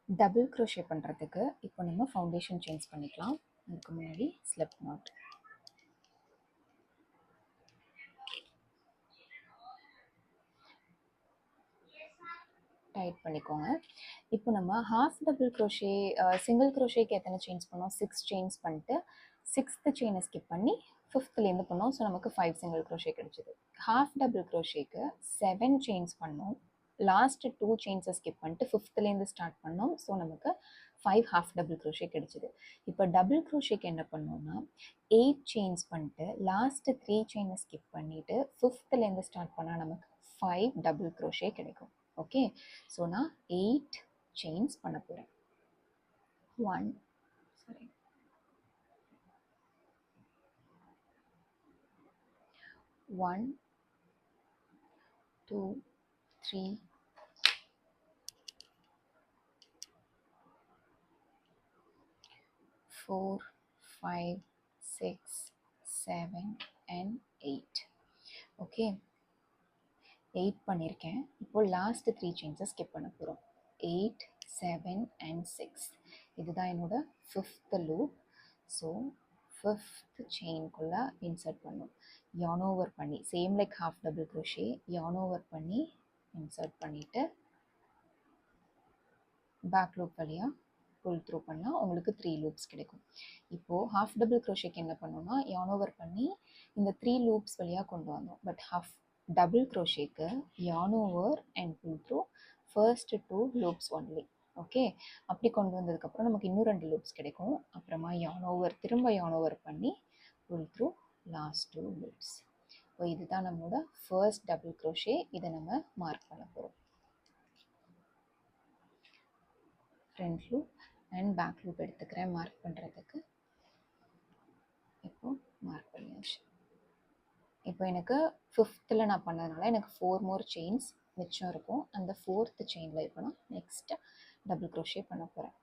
Double crochet பண்ணுறதுக்கு இப்போ நம்ம ஃபவுண்டேஷன் சேஞ்ச் பண்ணிக்கலாம். அதுக்கு முன்னாடி ஸ்லிப் நாட் டைட் பண்ணிக்கோங்க. இப்போ நம்ம ஹாஃப் டபுள் க்ரோஷே சிங்கிள் க்ரோஷேக்கு எத்தனை செயின்ஸ் பண்ணோம்? 6 செயின்ஸ் பண்ணிட்டு 6th செயினை ஸ்கிப் பண்ணி 5thலேருந்து பண்ணோம். ஸோ நமக்கு 5 சிங்கிள் க்ரோஷே கிடைச்சிது. ஹாஃப் டபுள் க்ரோஷேக்கு 7 செயின்ஸ் பண்ணோம். லாஸ்ட் 2 செயின்ஸை ஸ்கிப் பண்ணிட்டு 5thலேருந்து ஸ்டார்ட் பண்ணோம். ஸோ நமக்கு 5 ஹாஃப் டபுள் க்ரோஷே கிடைச்சிது. இப்போ டபுள் க்ரோஷேக்கு என்ன பண்ணோம்னா 8 செயின்ஸ் பண்ணிட்டு லாஸ்ட் 3 செயினை ஸ்கிப் பண்ணிவிட்டு 5thலேருந்து ஸ்டார்ட் பண்ணால் நமக்கு 5 டபுள் க்ரோஷே கிடைக்கும். ஓகே, ஸோ நான் 8 செயின்ஸ் பண்ண போகிறேன். 1 2 3 4 5 6 7 and 8. ஓகே, 8 பண்ணியிருக்கேன். இப்போ லாஸ்ட் 3 செயின்ஸை ஸ்கிப் பண்ண போகிறோம். 8 7 and 6. இதுதான் என்னோட 5th லூப். ஸோ 5th செயின்குள்ளே இன்சர்ட் பண்ணும். yarn over பண்ணி same like half double crochet yarn over பண்ணி இன்சர்ட் பண்ணிவிட்டு பேக் லூப் வழியாக புல் த்ரூ பண்ணால் உங்களுக்கு 3 லூப்ஸ் கிடைக்கும். இப்போது ஹாஃப் டபுள் க்ரோஷேக்கு என்ன பண்ணோம்னா yarn over பண்ணி இந்த 3 லூப்ஸ் வழியாக கொண்டு வந்தோம். பட் ஹாஃப் டபுள் க்ரோஷேக்கு yarn over and pull through first 2 loops only. Okay, அப்படி கொண்டு வந்ததுக்கப்புறம் நமக்கு இன்னும் 2 லூப்ஸ் கிடைக்கும். அப்புறமா yarn over திரும்ப yarn over பண்ணி pull through லாஸ்ட் 2 லூப்ஸ். இப்போ இதுதான் நம்மளோட ஃபர்ஸ்ட் டபுள் க்ரோஷே. இதை நம்ம மார்க் பண்ண போகிறோம். Front loop and back loop எடுத்துக்கிறேன் மார்க் பண்ணுறதுக்கு. இப்போ மார்க் பண்ணியாச்சு. இப்போ எனக்கு 5th நான் பண்ணதுனால எனக்கு 4 more செயின்ஸ் மிச்சம் இருக்கும். அந்த 4th செயினில் இப்போ நான் நெக்ஸ்ட் டபுள் க்ரோஷே பண்ண போகிறேன்.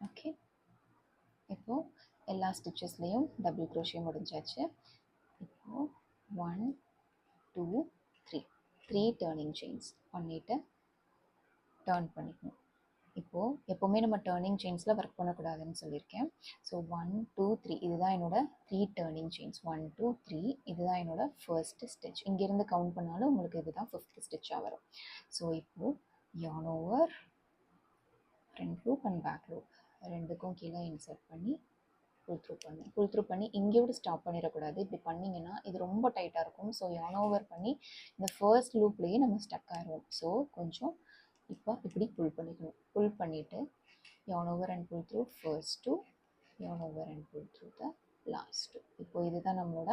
ஓகே, இப்போது எல்லா ஸ்டிச்சஸ்லேயும் டபுள் க்ரோஷே முடிஞ்சாச்சு. இப்போது 1 2 3 டேர்னிங் செயின்ஸ் பண்ணிவிட்டு டேர்ன் பண்ணிக்கணும். இப்போது எப்போவுமே நம்ம டேர்னிங் செயின்ஸில் ஒர்க் பண்ணக்கூடாதுன்னு சொல்லியிருக்கேன். ஸோ 1 2 3 இதுதான் என்னோட 3 டேர்னிங் செயின்ஸ். 1 2 3 இதுதான் என்னோட ஃபர்ஸ்ட் ஸ்டிச். இங்கேருந்து கவுண்ட் பண்ணாலும் உங்களுக்கு இதுதான் 5th ஸ்டிச்சாக வரும். ஸோ இப்போது yarn over front loop and back loop ரெண்டுக்கும் கீழே இன்சர்ட் பண்ணி புல் த்ரூ பண்ணி இங்கேயோடு ஸ்டாப் பண்ணிடக்கூடாது. இப்படி பண்ணிங்கன்னா இது ரொம்ப டைட்டாக இருக்கும். ஸோ yarn over பண்ணி இந்த ஃபர்ஸ்ட் லூப்லேயே நம்ம ஸ்டக் ஆகிடுவோம். ஸோ கொஞ்சம் இப்போ இப்படி புல் பண்ணிக்கணும். புல் பண்ணிவிட்டு yarn over and pull through first 2, yarn over and pull through the last 2. இப்போ இதுதான் நம்மளோட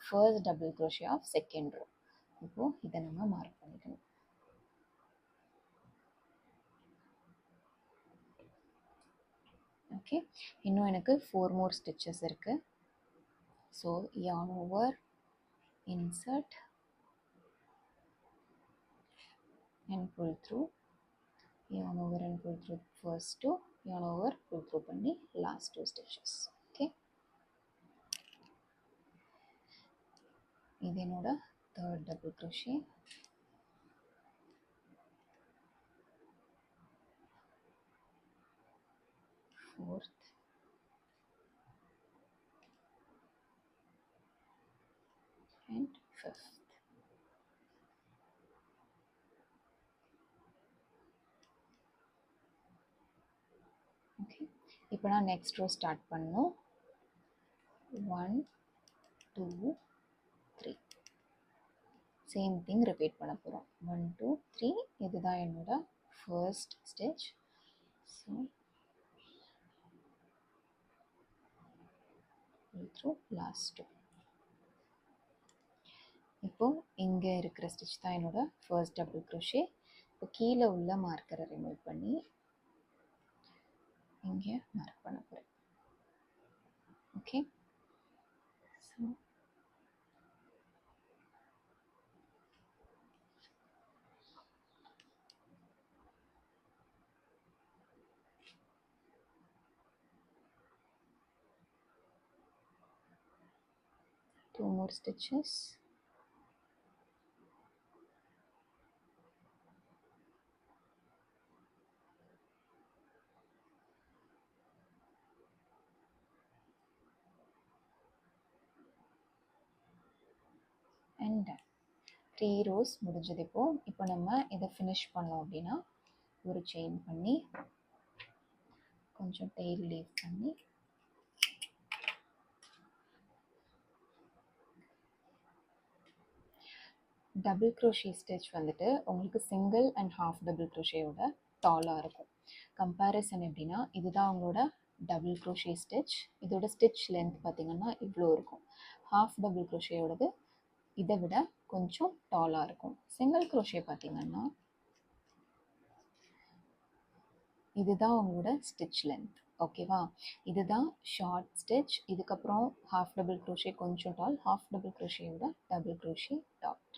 first double crochet of second row. இப்போது இதை நம்ம மார்க் பண்ணிக்கணும். ஓகே, இன்னும் எனக்கு 4 more ஸ்டிச்சஸ் இருக்குது. So yarn over, insert and pull through, yarn over and pull through first 2, yarn over pull through பண்ணி last 2 stitches. ஓகே, இது என்னோட third double crochet. Fourth and 5th. Okay, இப்போ நான் next row start பண்ணணும். 1 2 3 same thing repeat பண்ண போகிறோம். 1 2 3 இதுதான் என்னோட first stitch. So through last 2. இப்போது இங்கே இருக்கிற ஸ்டிச் தான் என்னோட ஃபர்ஸ்ட் டபுள் க்ரோஷே. இப்போ கீழே உள்ள மார்க்கரை ரிமூவ் பண்ணி இங்கே மார்க் பண்ண போகிறேன். Okay, so 2 more stitches. And done. 3 rows முடிஞ்சது. இப்போ நம்ம இதை ஃபினிஷ் பண்ணோம் அப்படின்னா ஒரு செயின் பண்ணி கொஞ்சம் டெயில் லீவ் பண்ணி டபுள் க்ரோஷே ஸ்டிச் வந்துட்டு உங்களுக்கு சிங்கிள் அண்ட் ஹாஃப் டபுள் க்ரோஷேயோட டாலாக இருக்கும். கம்பேரிசன் எப்படின்னா இதுதான் உங்களோட டபுள் க்ரோஷே ஸ்டிச், இதோட ஸ்டிச் லென்த் பார்த்திங்கன்னா இவ்வளோ இருக்கும். ஹாஃப் டபுள் க்ரோஷேயோடது இதை விட கொஞ்சம் டாலாக இருக்கும். சிங்கிள் க்ரோஷே பார்த்திங்கன்னா இதுதான் உங்களோட ஸ்டிச் லென்த். ஓகேவா, இதுதான் ஷார்ட் ஸ்டிச். இதுக்கப்புறம் ஹாஃப் டபுள் க்ரோஷே கொஞ்சம் டால், ஹாஃப் டபுள் க்ரோஷேயோட டபுள் க்ரோஷே டாட்.